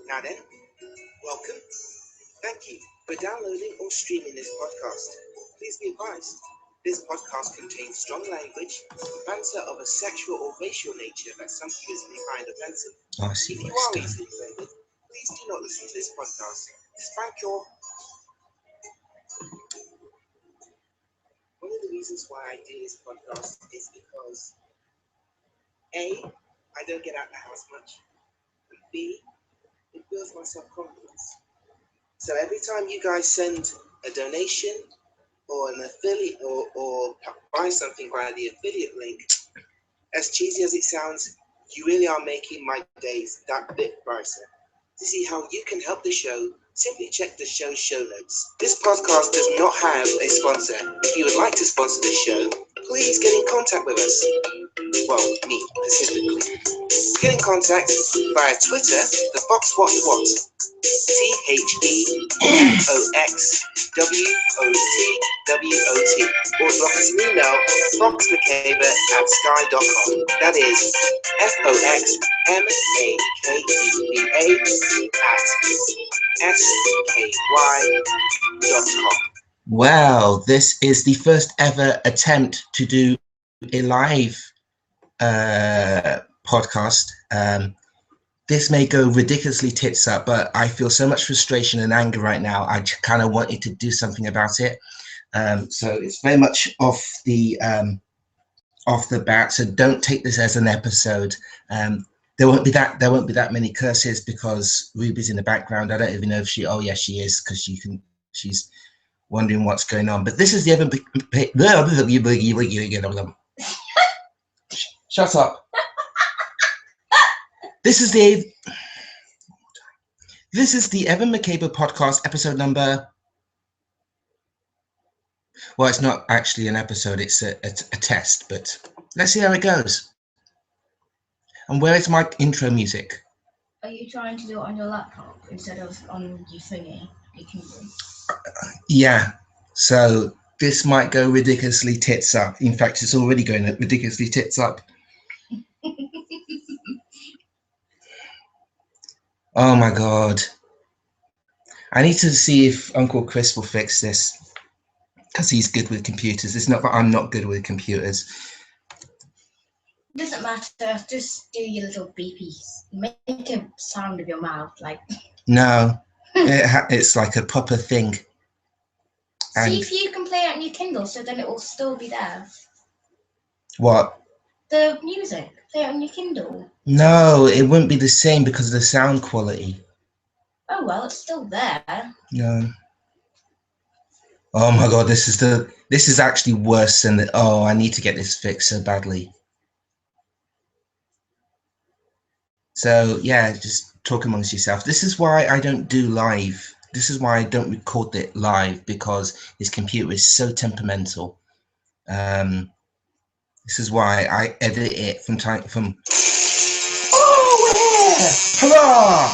Now then, welcome. Thank you for downloading or streaming this podcast. Please be advised, this podcast contains strong language, banter of a sexual or racial nature that some viewers may find offensive. Oh, I see If you what are it's easily offended, please do not listen to this podcast. Thank you. One of the reasons why I do this podcast is because A, I don't get out the house much, and B, it builds my self-confidence. So every time you guys send a donation or an affiliate or buy something via the affiliate link, as cheesy as it sounds, you really are making my days that bit brighter. To see how you can help the show, simply check the show's show notes. This podcast does not have a sponsor. If you would like to sponsor this show, please get in contact with us. Well, me, specifically. Get in contact via Twitter, the Fox What What, THEFOXWOTWOT, or drop us an email, foxmakeba@sky.com. That is FOXMAKEBA@SKY.com. Wow, this is the first ever attempt to do a live podcast. This may go ridiculously tits up, but I feel so much frustration and anger right now. I kind of wanted to do something about it. So it's very much off the bat. So don't take this as an episode. There won't be that many curses because Ruby's in the background. I don't even know if she. Oh yeah, she is, because she's wondering what's going on. But this is the Evan. Shut up. This is the Evan Makeba podcast, episode number. Well, it's not actually an episode; it's a test. But let's see how it goes. And where is my intro music? Are you trying to do it on your laptop instead of on your thingy, your Kindle? Yeah. So this might go ridiculously tits up. In fact, it's already going ridiculously tits up. Oh my God. I need to see if Uncle Chris will fix this, because he's good with computers. It's not that I'm not good with computers. Doesn't matter, just do your little beepies. Make a sound of your mouth, like. No, it's like a proper thing. And see if you can play it on your Kindle, so then it will still be there. What? The music. Play it on your Kindle. No, it wouldn't be the same because of the sound quality. Oh well, it's still there. No. Oh my God, this is actually worse than the. Oh, I need to get this fixed so badly. So yeah, just talk amongst yourself. This is why I don't do live. This is why I don't record it live, because his computer is so temperamental. This is why I edit it from time. Oh yeah! Hurrah!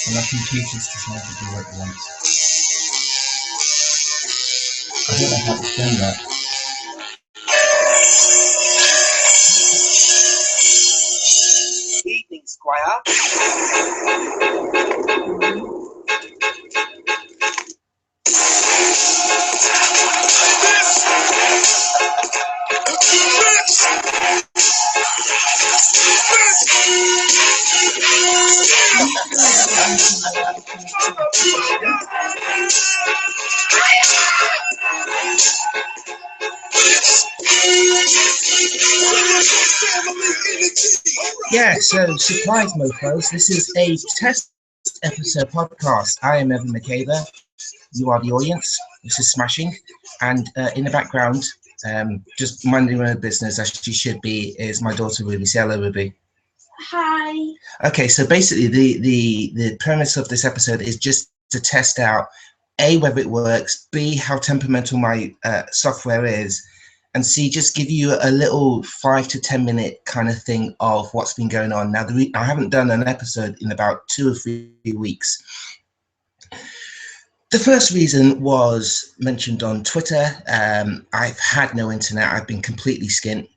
And our computers decide to do what it wants. I don't know how to explain that. Evening, Squire. Yeah, so surprise mofos, this is a test episode podcast. I am Evan Makeba. You are the audience. This is smashing. And in the background, just minding her business as she should be, is my daughter Ruby. Say hello, Ruby. Hi. Okay, so basically the premise of this episode is just to test out A, whether it works, B, how temperamental my software is, and C, just give you a little 5 to 10 minute kind of thing of what's been going on. Now, I haven't done an episode in about 2 or 3 weeks. The first reason was mentioned on Twitter. I've had no internet. I've been completely skint.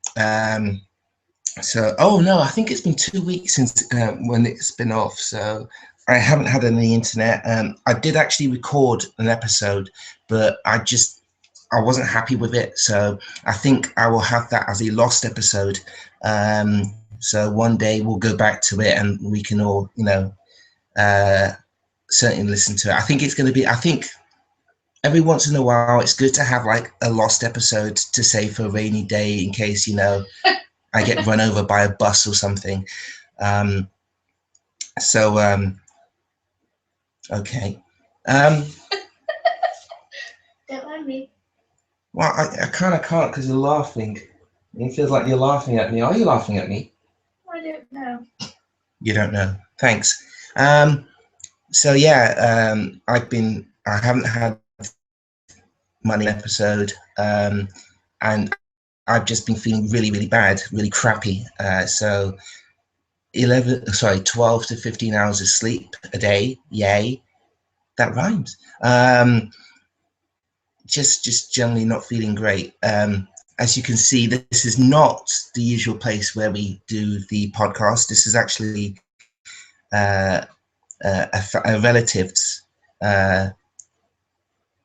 So, oh no, I think it's been 2 weeks since when it's been off. So I haven't had any internet. I did actually record an episode, but I wasn't happy with it. So I think I will have that as a lost episode. So one day we'll go back to it and we can all, certainly listen to it. I think it's going to be, I think every once in a while it's good to have like a lost episode to say for a rainy day in case, I get run over by a bus or something. Um, so, okay. Don't mind me. Well, I kind of can't because you're laughing. It feels like you're laughing at me. Are you laughing at me? I don't know. You don't know. Thanks. So yeah, I haven't had money episode, and I've just been feeling really, really bad, really crappy. So 12 to 15 hours of sleep a day. Yay. That rhymes. Just generally not feeling great. As you can see, this is not the usual place where we do the podcast. This is actually a relative's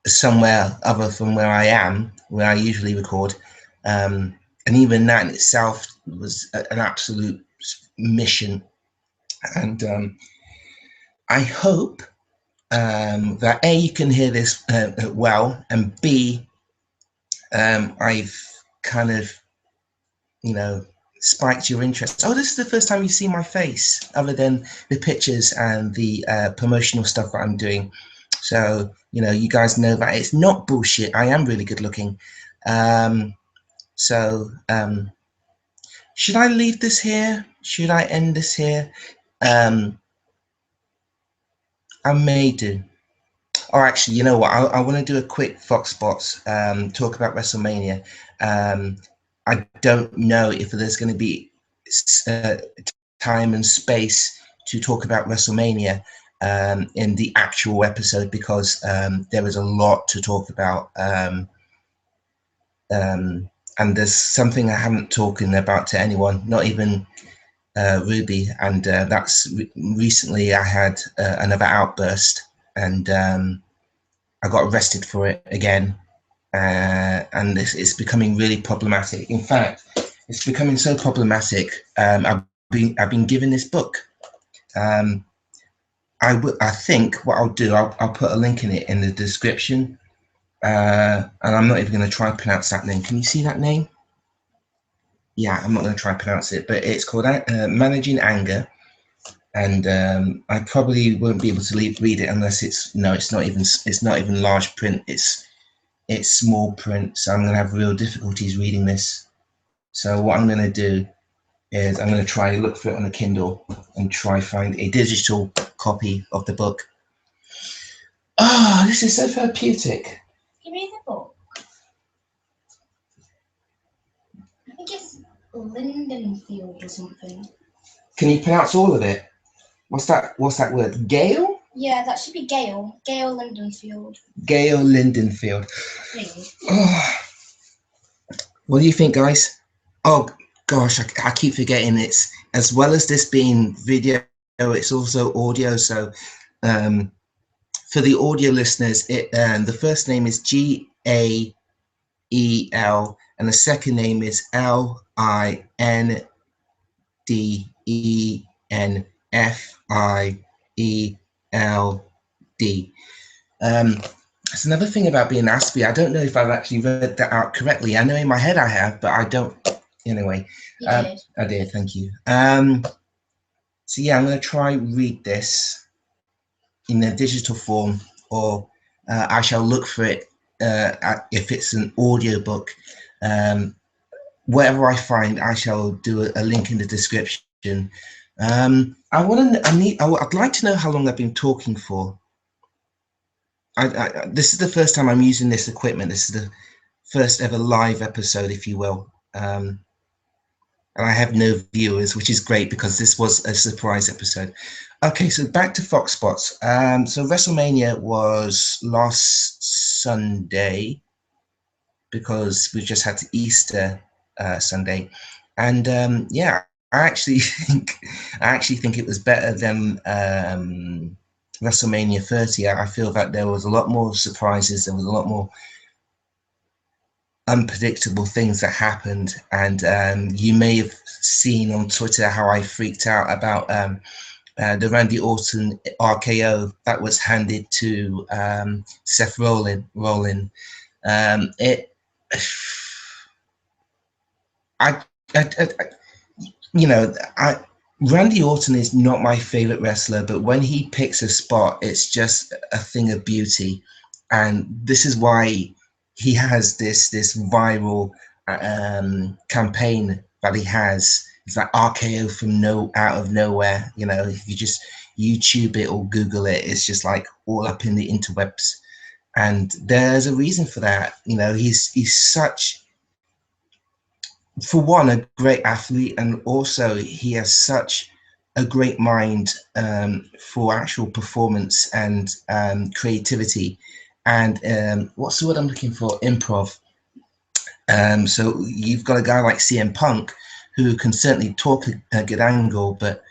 somewhere other from where I am, where I usually record. And even that in itself was an absolute mission. And I hope that A, you can hear this well, and B, I've kind of, spiked your interest. Oh, this is the first time you've seen my face, other than the pictures and the promotional stuff that I'm doing. So, you guys know that it's not bullshit. I am really good looking. So, should I leave this here? Should I end this here? I may do. Oh, actually, you know what? I want to do a quick Fox Spots talk about WrestleMania. I don't know if there's going to be time and space to talk about WrestleMania in the actual episode because there is a lot to talk about. And there's something I haven't talking about to anyone, not even Ruby. And that's recently I had another outburst and I got arrested for it again. And it's becoming really problematic. In fact, it's becoming so problematic. I've been given this book. I think what I'll do, I'll put a link in it in the description. And I'm not even going to try and pronounce that name. Can you see that name? Yeah, I'm not going to try and pronounce it, but it's called Managing Anger. And I probably won't be able to read it unless it's not even large print. It's small print, so I'm going to have real difficulties reading this. So what I'm going to do is I'm going to try look for it on a Kindle and try find a digital copy of the book. Oh, this is so therapeutic. You read the book? I think it's Lindenfield or something. Can you pronounce all of it? What's that word? Gale? Yeah, that should be Gale. Gale Lindenfield. Gale Lindenfield. Oh. What do you think, guys? Oh gosh, I keep forgetting it's as well as this being video, it's also audio. So for the audio listeners, the first name is Gael and the second name is Lindenfield. That's another thing about being Aspie. I don't know if I've actually read that out correctly. I know in my head I have, but I don't. Anyway, did. I did. Thank you. So yeah, I'm going to try read this in a digital form, or I shall look for it if it's an audio book. Whatever I find, I shall do a link in the description. I'd like to know how long I've been talking for. This is the first time I'm using this equipment. This is the first ever live episode, if you will. and I have no viewers, which is great because this was a surprise episode. Okay, so back to Fox Spots. So WrestleMania was last Sunday because we just had Easter Sunday, and yeah, I actually think it was better than WrestleMania 30. I feel that there was a lot more surprises. There was a lot more unpredictable things that happened, and you may have seen on Twitter how I freaked out about the Randy Orton RKO that was handed to Seth Rollins. It, I, I, you know, Randy Orton is not my favorite wrestler, but when he picks a spot, it's just a thing of beauty, and this is why he has this viral campaign that he has. It's like RKO from out of nowhere. You know, if you just YouTube it or Google it, it's just like all up in the interwebs, and there's a reason for that. You know, he's such, for one, a great athlete, and also he has such a great mind for actual performance and creativity, and what's the word I'm looking for? Improv. So you've got a guy like CM Punk who can certainly talk a good angle, but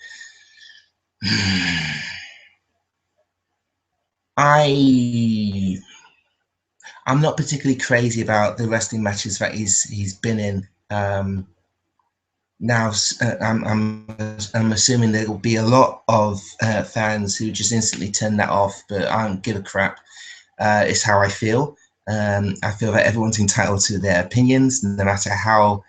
I'm not particularly crazy about the wrestling matches that he's been in. Now, I'm assuming there will be a lot of fans who just instantly turn that off, but I don't give a crap. It's how I feel. I feel that everyone's entitled to their opinions, no matter how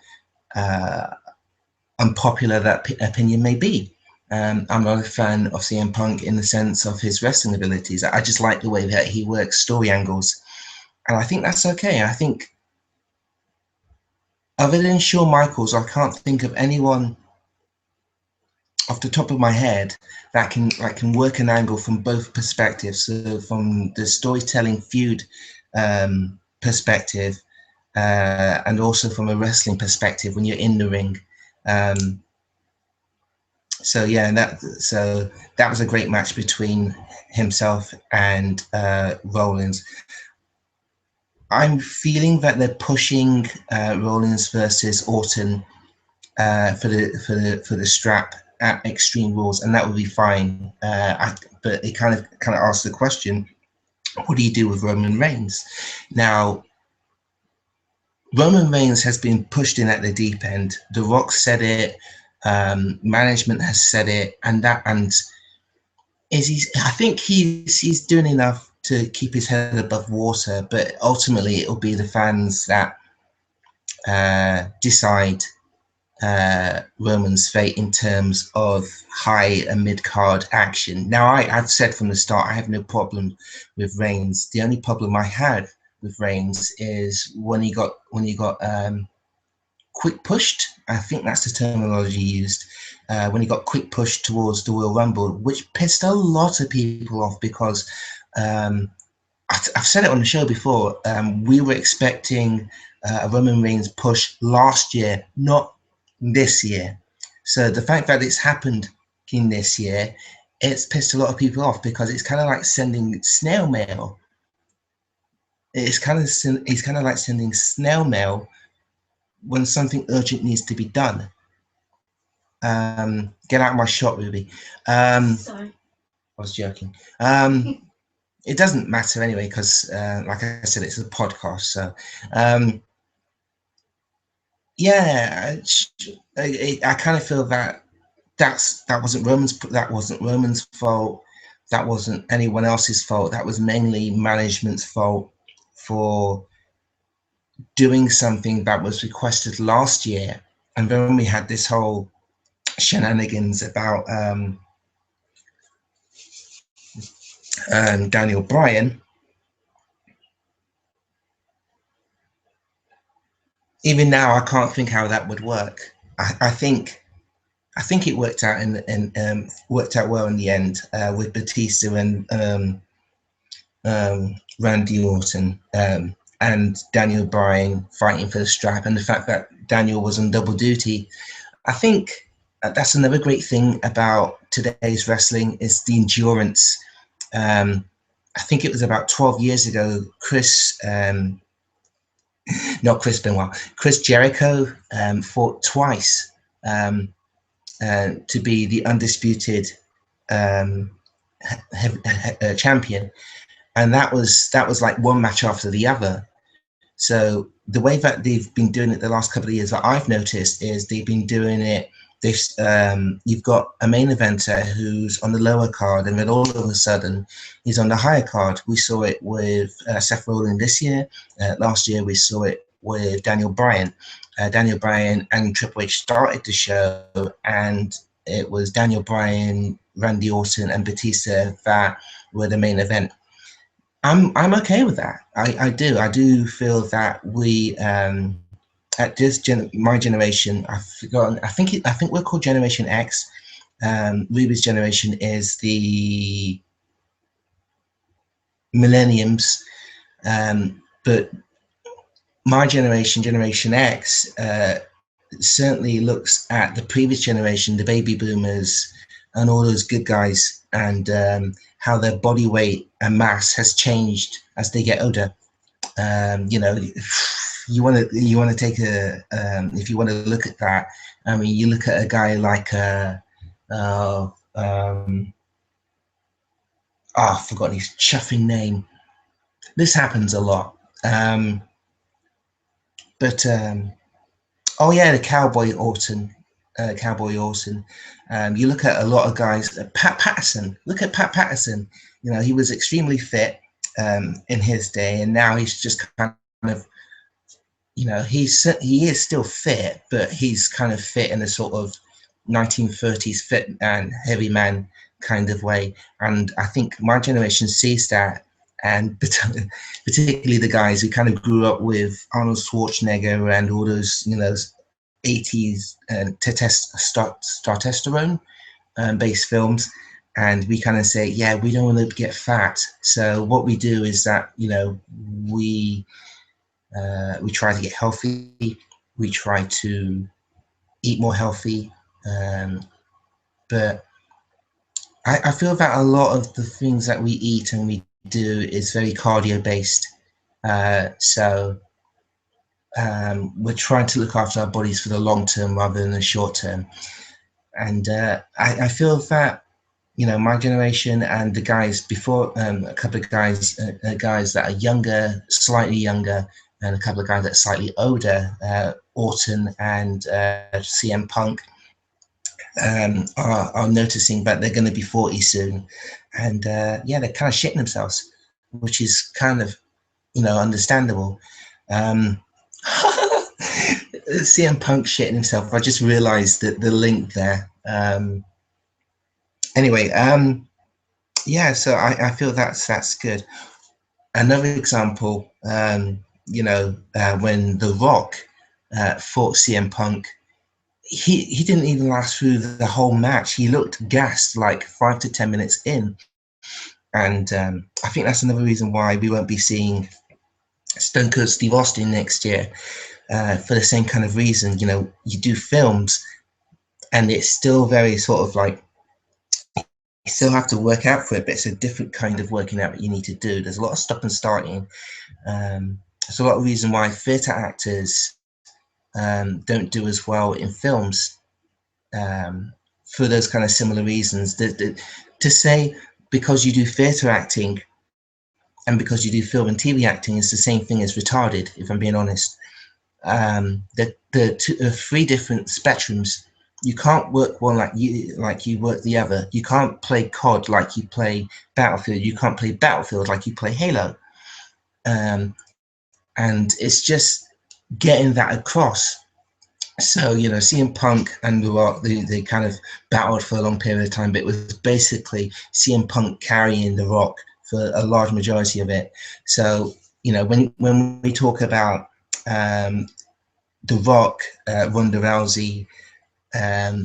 unpopular that opinion may be. I'm not a fan of CM Punk in the sense of his wrestling abilities. I just like the way that he works story angles, and I think that's okay. I think, other than Shawn Michaels, I can't think of anyone off the top of my head that can work an angle from both perspectives. So from the storytelling feud perspective, and also from a wrestling perspective when you're in the ring. So yeah, that was a great match between himself and Rollins. I'm feeling that they're pushing Rollins versus Orton for the strap at Extreme Rules, and that would be fine. But it kind of asks the question: what do you do with Roman Reigns? Now, Roman Reigns has been pushed in at the deep end. The Rock said it. Management has said it, and I think he's doing enough to keep his head above water. But ultimately, it will be the fans that decide Roman's fate in terms of high and mid card action. Now, I've said from the start I have no problem with Reigns. The only problem I had with Reigns is when he got quick pushed. I think that's the terminology used. When he got quick pushed towards the Royal Rumble, which pissed a lot of people off because I've said it on the show before. We were expecting a Roman Reigns push last year, not this year. So the fact that it's happened in this year, it's pissed a lot of people off because it's kind of like sending snail mail. It's kind of like sending snail mail when something urgent needs to be done. Get out of my shot, Ruby. Sorry. I was joking. It doesn't matter anyway because, like I said, it's a podcast. So, yeah, I kind of feel that that wasn't Roman's fault. That wasn't anyone else's fault. That was mainly management's fault for doing something that was requested last year. And then we had this whole shenanigans about Daniel Bryan. Even now, I can't think how that would work. I think it worked out worked out well in the end with Batista and Randy Orton and Daniel Bryan fighting for the strap, and the fact that Daniel was on double duty. I think that's another great thing about today's wrestling is the endurance. I think it was about 12 years ago, not Chris Benoit, Chris Jericho fought twice to be the undisputed um, champion, and that was like one match after the other. So the way that they've been doing it the last couple of years that I've noticed is they've been doing it. You've got a main eventer who's on the lower card, and then all of a sudden he's on the higher card. We saw it with Seth Rollins this year. Last year we saw it with Daniel Bryan. Daniel Bryan and Triple H started the show, and it was Daniel Bryan, Randy Orton, and Batista that were the main event. I'm okay with that. I do feel that we at my generation, I've forgotten. I think we're called Generation X. Ruby's generation is the millenniums, but my generation, Generation X, certainly looks at the previous generation, the baby boomers, and all those good guys, and how their body weight and mass has changed as they get older. You know, you want to take a if you want to look at that. I mean, you look at a guy like I've forgotten his chuffing name. This happens a lot. But oh yeah, the Cowboy Orton. Cowboy Orton. You look at a lot of guys. Pat Patterson. Look at Pat Patterson. You know, he was extremely fit in his day, and now he's just kind of, you know, he is still fit, but he's kind of fit in a sort of 1930s fit and heavy man kind of way. And I think my generation sees that, and particularly the guys who kind of grew up with Arnold Schwarzenegger and all those, you know, 80s testosterone based films, and we kind of say, yeah, we don't want to get fat. So what we do is that, you know, we try to get healthy. We try to eat more healthy. But I feel that a lot of the things that we eat and we do is very cardio based. So we're trying to look after our bodies for the long term rather than the short term. And I feel that, you know, my generation and the guys before, a couple of guys that are younger, slightly younger, and a couple of guys that are slightly older, Orton and CM Punk, are noticing that they're going to be 40 soon, and yeah, they're kind of shitting themselves, which is kind of, you know, understandable. CM Punk shitting himself. I just realised that the link there. Anyway, yeah, so I feel that's good. Another example, you know, when The Rock fought CM Punk, he didn't even last through the whole match. He looked gassed like 5 to 10 minutes in. And I think that's another reason why we won't be seeing Stone Cold Steve Austin next year, for the same kind of reason. You know, you do films and it's still very sort of like, you still have to work out for it, but it's a different kind of working out that you need to do. There's a lot of stop and starting. There's a lot of reason why theatre actors don't do as well in films, for those kind of similar reasons. To say because you do theatre acting and because you do film and TV acting is the same thing as retarded, if I'm being honest. The three different spectrums. You can't work one like you work the other. You can't play COD like you play Battlefield. You can't play Battlefield like you play Halo. And it's just getting that across. So, you know, CM Punk and The Rock, they kind of battled for a long period of time, but it was basically CM Punk carrying The Rock for a large majority of it. So, you know, when we talk about The Rock, Ronda Rousey,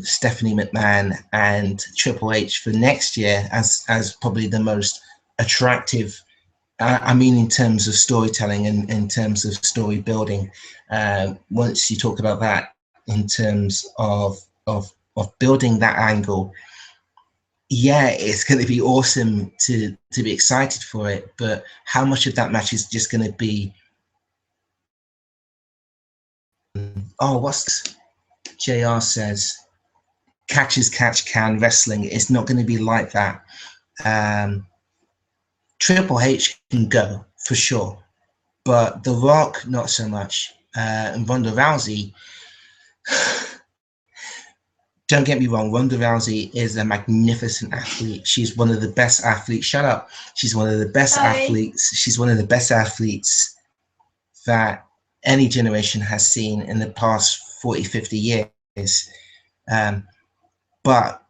Stephanie McMahon, and Triple H for next year as probably the most attractive, I mean, in terms of storytelling and in terms of story building, once you talk about that in terms of of building that angle, yeah, it's going to be awesome to be excited for it. But how much of that match is just going to be, oh, what's JR says, catch as catch can wrestling? It's not going to be like that. Triple H can go for sure, but The Rock not so much. And Ronda Rousey, don't get me wrong, Ronda Rousey is a magnificent athlete. She's one of the best athletes. Shut up. She's one of the best athletes. She's one of the best athletes that any generation has seen in the past 40, 50 years. But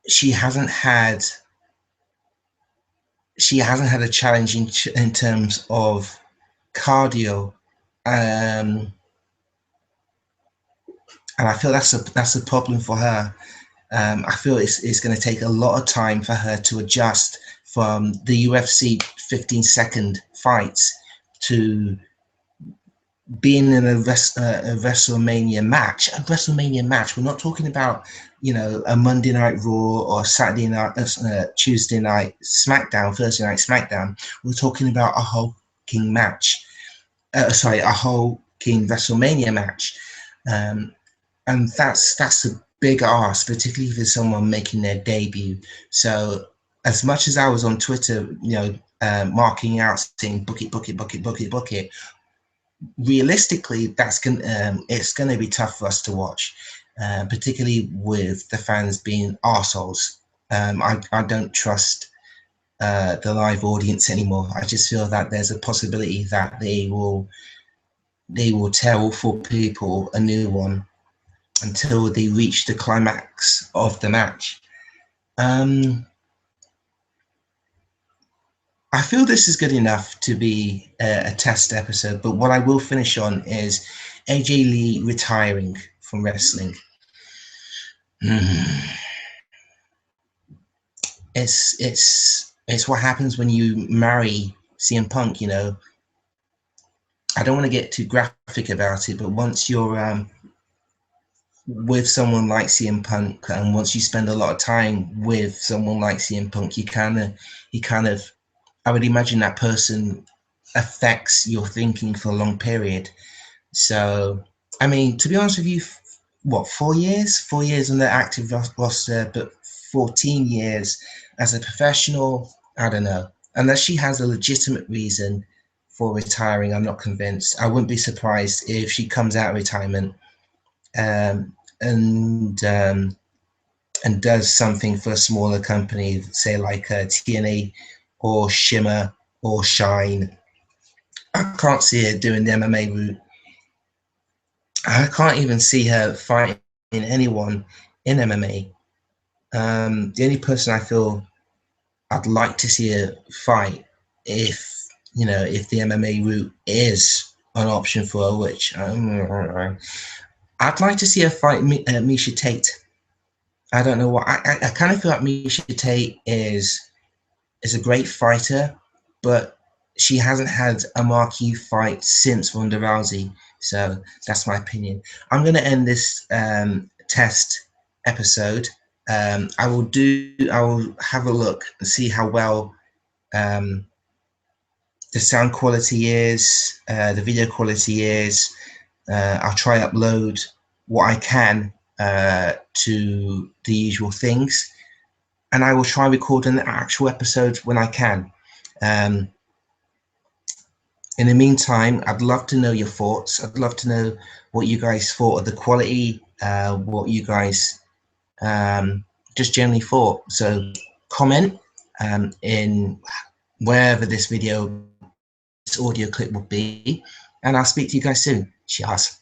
she hasn't had a challenge in terms of cardio. And I feel that's a problem for her. I feel it's going to take a lot of time for her to adjust from the UFC 15-second fights to being in a WrestleMania match. A WrestleMania match. We're not talking about, you know, a Monday Night Raw or Saturday night, Tuesday night SmackDown, Thursday night SmackDown. We're talking about a whole King match. A whole King WrestleMania match. And that's a big ask, particularly for someone making their debut. So as much as I was on Twitter, you know, marking out, saying book it, book it, book it, book it, book it, realistically, it's gonna be tough for us to watch, particularly with the fans being arseholes. I don't trust the live audience anymore. I just feel that there's a possibility that they will tell for people a new one until they reach the climax of the match. I feel this is good enough to be a test episode, but what I will finish on is AJ Lee retiring from wrestling. It's what happens when you marry CM Punk, you know. I don't want to get too graphic about it, but once you're with someone like CM Punk, and once you spend a lot of time with someone like CM Punk, you kind of, I would imagine that person affects your thinking for a long period. So, I mean, to be honest with you, what, 4 years? 4 years on the active roster, but 14 years as a professional, I don't know. Unless she has a legitimate reason for retiring, I'm not convinced. I wouldn't be surprised if she comes out of retirement and does something for a smaller company, say like TNA or Shimmer or Shine. I can't see her doing the MMA route. I can't even see her fighting anyone in MMA. The only person I feel I'd like to see her fight, if the MMA route is an option for her, which I'd like to see her fight Miesha Tate. I don't know what I kind of feel like Miesha Tate is a great fighter, but she hasn't had a marquee fight since Ronda Rousey. So that's my opinion. I'm going to end this test episode. I will have a look and see how well the sound quality is, the video quality is. I'll try upload what I can to the usual things, and I will try record an actual episode when I can. In the meantime, I'd love to know your thoughts. I'd love to know what you guys thought of the quality, what you guys just generally thought. So comment in wherever this audio clip will be, and I'll speak to you guys soon. Cheers.